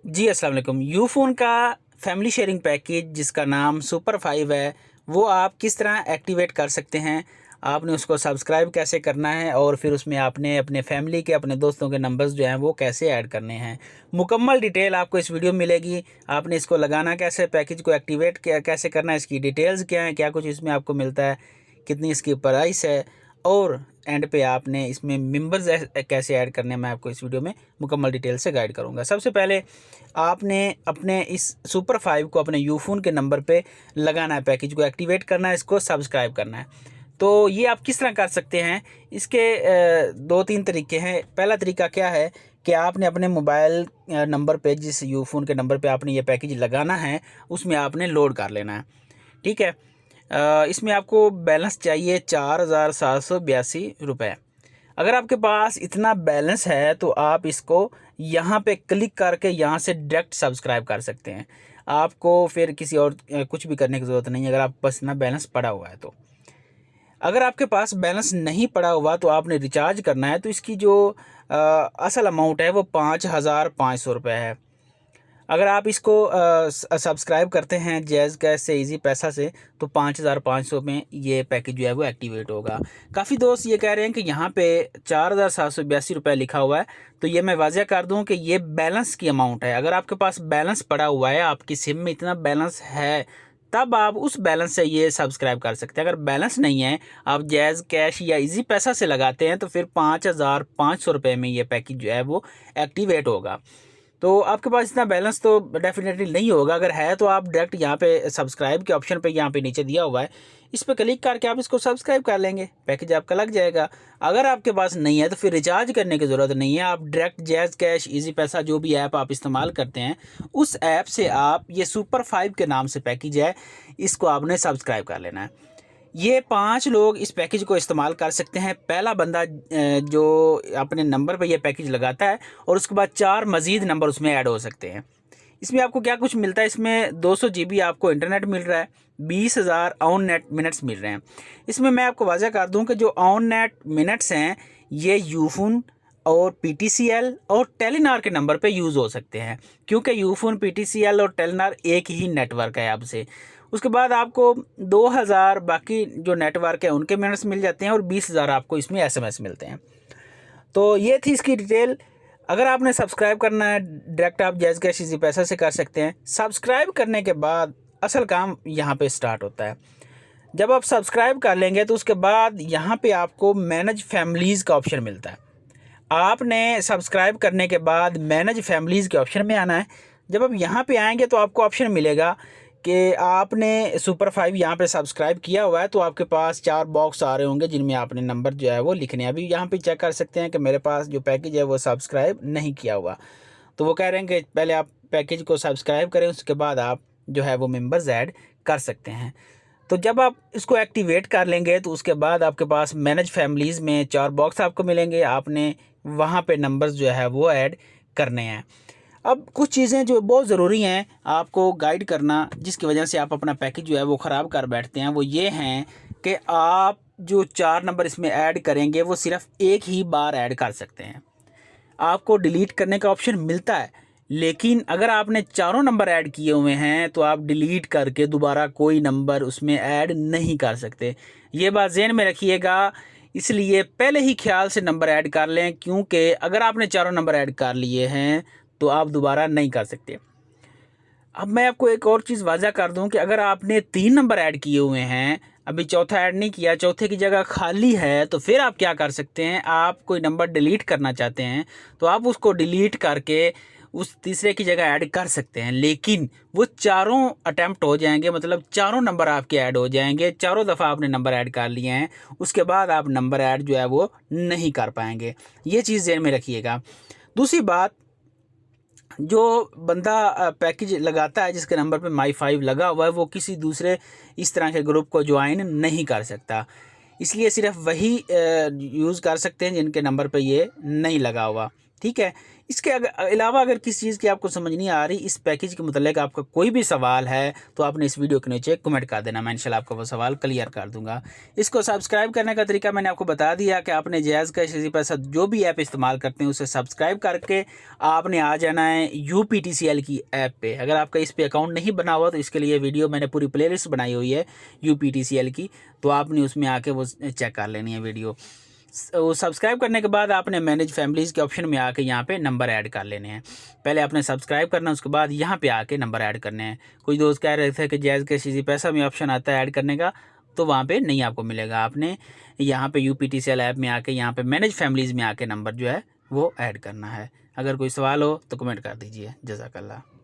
जी अस्सलाम वालेकुम। यूफ़ोन का फैमिली शेयरिंग पैकेज जिसका नाम सुपर 5 है, वो आप किस तरह एक्टिवेट कर सकते हैं। आपने उसको सब्सक्राइब कैसे करना है और फिर उसमें आपने अपने फैमिली के, अपने दोस्तों के नंबर्स जो हैं वो कैसे ऐड करने हैं। मुकम्मल डिटेल आपको इस वीडियो में मिलेगी। आपने इसको लगाना कैसे, पैकेज को एक्टिवेट कैसे करना है, इसकी डिटेल्स क्या हैं, क्या कुछ इसमें आपको मिलता है, कितनी इसकी प्राइस है और एंड पे आपने इसमें मेंबर्स कैसे ऐड करने हैं, मैं आपको इस वीडियो में मुकम्मल डिटेल से गाइड करूंगा। सबसे पहले आपने अपने इस सुपर 5 को अपने यूफ़ोन के नंबर पे लगाना है, पैकेज को एक्टिवेट करना है, इसको सब्सक्राइब करना है। तो ये आप किस तरह कर सकते हैं, इसके दो तीन तरीके हैं। पहला तरीका क्या है कि आपने अपने मोबाइल नंबर पे, जिस यूफ़ोन के नंबर पे आपने ये पैकेज लगाना है, उसमें आपने लोड कर लेना है। ठीक है। इसमें आपको बैलेंस चाहिए 4782 रुपये। अगर आपके पास इतना बैलेंस है तो आप इसको यहाँ पे क्लिक करके यहाँ से डायरेक्ट सब्सक्राइब कर सकते हैं। आपको फिर किसी और कुछ भी करने की ज़रूरत नहीं है, अगर आपके पास इतना बैलेंस पड़ा हुआ है तो। अगर आपके पास बैलेंस नहीं पड़ा हुआ तो आपने रिचार्ज करना है, तो इसकी जो असल अमाउंट है वो 5500 रुपये है। अगर आप इसको सब्सक्राइब करते हैं जैज़ कैश से, इजी पैसा से, तो 5500 में ये पैकेज जो है वो एक्टिवेट होगा। काफ़ी दोस्त ये कह रहे हैं कि यहाँ पे 4782 रुपये लिखा हुआ है, तो ये मैं वाज़ह कर दूँ कि ये बैलेंस की अमाउंट है। अगर आपके पास बैलेंस पड़ा हुआ है, आपकी सिम में इतना बैलेंस है, तब आप उस बैलेंस से ये सब्सक्राइब कर सकते हैं। अगर बैलेंस नहीं है, आप जैज़ कैश या इजी पैसा से लगाते हैं, तो फिर 5500 रुपये में ये पैकेज जो है वो एक्टिवेट होगा। तो आपके पास इतना बैलेंस तो डेफिनेटली नहीं होगा। अगर है तो आप डायरेक्ट यहाँ पे सब्सक्राइब के ऑप्शन पे, यहाँ पे नीचे दिया हुआ है, इस पर क्लिक करके आप इसको सब्सक्राइब कर लेंगे, पैकेज आपका लग जाएगा। अगर आपके पास नहीं है तो फिर रिचार्ज करने की ज़रूरत नहीं है। आप डायरेक्ट जैज़ कैश, इजी पैसा, जो भी ऐप आप इस्तेमाल करते हैं, उस ऐप से आप ये सुपर 5 के नाम से पैकेज है, इसको आपने सब्सक्राइब कर लेना है। ये 5 लोग इस पैकेज को इस्तेमाल कर सकते हैं। पहला बंदा जो अपने नंबर पे ये पैकेज लगाता है, और उसके बाद 4 मज़ीद नंबर उसमें ऐड हो सकते हैं। इसमें आपको क्या कुछ मिलता है, इसमें 200 GB आपको इंटरनेट मिल रहा है, 20,000 ऑन नेट मिनट्स मिल रहे हैं। इसमें मैं आपको वाज़ह कर दूं कि जो ऑन नेट मिनट्स हैं, ये यूफ़ोन और PTCL और टेलीनॉर के नंबर पे यूज़ हो सकते हैं, क्योंकि यूफ़ोन, PTCL और टेलीनॉर एक ही नेटवर्क है अब से। उसके बाद आपको 2000 बाकी जो नेटवर्क है उनके मिनट्स मिल जाते हैं, और 20,000 आपको इसमें SMS मिलते हैं। तो ये थी इसकी डिटेल। अगर आपने सब्सक्राइब करना है, डायरेक्ट आप जैज़ कैश इजी पैसा से कर सकते हैं। सब्सक्राइब करने के बाद असल काम यहाँ पे स्टार्ट होता है। जब आप सब्सक्राइब कर लेंगे तो उसके बाद यहाँ पे आपको मैनेज फैमिलीज़ का ऑप्शन मिलता है। आपने सब्सक्राइब करने के बाद मैनेज फैमिलीज़ के ऑप्शन में आना है। जब आप यहाँ पे आएंगे तो आपको ऑप्शन मिलेगा कि आपने सुपर 5 यहाँ पे सब्सक्राइब किया हुआ है, तो आपके पास 4 बॉक्स आ रहे होंगे जिनमें आपने नंबर जो है वो लिखने हैं। अभी यहाँ पे चेक कर सकते हैं कि मेरे पास जो पैकेज है वो सब्सक्राइब नहीं किया हुआ, तो वो कह रहे हैं कि पहले आप पैकेज को सब्सक्राइब करें, उसके बाद आप जो है वो मेंबर्स ऐड कर सकते हैं। तो जब आप इसको एक्टिवेट कर लेंगे तो उसके बाद आपके पास मैनेज फैमिलीज़ में 4 बॉक्स आपको मिलेंगे। आपने वहाँ पे नंबर्स जो है वो ऐड करने हैं। अब कुछ चीज़ें जो बहुत ज़रूरी हैं आपको गाइड करना, जिसकी वजह से आप अपना पैकेज जो है वो ख़राब कर बैठते हैं, वो ये हैं कि आप जो 4 नंबर इसमें ऐड करेंगे वो सिर्फ़ एक ही बार ऐड कर सकते हैं। आपको डिलीट करने का ऑप्शन मिलता है, लेकिन अगर आपने चारों नंबर ऐड किए हुए हैं तो आप डिलीट करके दोबारा कोई नंबर उसमें ऐड नहीं कर सकते। ये बात ज़हन में रखिएगा। इसलिए पहले ही ख्याल से नंबर ऐड कर लें, क्योंकि अगर आपने चारों नंबर ऐड कर लिए हैं तो आप दोबारा नहीं कर सकते। अब मैं आपको एक और चीज़ वाज़ा कर दूं कि अगर आपने 3 नंबर ऐड किए हुए हैं, अभी चौथा ऐड नहीं किया, चौथे की जगह खाली है, तो फिर आप क्या कर सकते हैं, आप कोई नंबर डिलीट करना चाहते हैं तो आप उसको डिलीट करके उस तीसरे की जगह ऐड कर सकते हैं, लेकिन वो चारों अटैम्प्ट हो जाएंगे, मतलब चारों नंबर आपके ऐड हो जाएंगे। चारों दफ़ा आपने नंबर ऐड कर लिए हैं, उसके बाद आप नंबर ऐड जो है वो नहीं कर पाएंगे। ये चीज़ ज़हन में रखिएगा। दूसरी बात, जो बंदा पैकेज लगाता है जिसके नंबर पे माई5 लगा हुआ है, वो किसी दूसरे इस तरह के ग्रुप को ज्वाइन नहीं कर सकता। इसलिए सिर्फ वही यूज़ कर सकते हैं जिनके नंबर पे ये नहीं लगा हुआ। ठीक है। इसके अलावा अगर किसी चीज़ की आपको समझ नहीं आ रही, इस पैकेज के मतलब आपका कोई भी सवाल है तो आपने इस वीडियो के नीचे कमेंट कर देना, मैं इंशाल्लाह आपका वो सवाल क्लियर कर दूंगा। इसको सब्सक्राइब करने का तरीका मैंने आपको बता दिया कि आपने जायज़ कैश इजी पैसा जो भी ऐप इस्तेमाल करते हैं उसे सब्सक्राइब करके आपने आ जाना है UPTCL की ऐप पे। अगर आपका इस पे अकाउंट नहीं बना हुआ तो इसके लिए वीडियो मैंने पूरी प्लेलिस्ट बनाई हुई है UPTCL की, तो आपने उसमें आके वो चेक कर लेनी है वीडियो। वो सब्सक्राइब करने के बाद आपने मैनेज फैमिलीज़ के ऑप्शन में आके यहाँ पे नंबर ऐड कर लेने हैं। पहले आपने सब्सक्राइब करना है, उसके बाद यहाँ पे आके नंबर ऐड करने हैं। कुछ दोस्त कह रहे थे कि जायज़ कैश इजी पैसा में ऑप्शन आता है ऐड करने का, तो वहाँ पे नहीं आपको मिलेगा। आपने यहाँ पे UPTCL ऐप में आके यहाँ पे मैनेज फैमिलीज़ में आके नंबर जो है वो ऐड करना है। अगर कोई सवाल हो तो कमेंट कर दीजिए। जज़ाकल्लाह।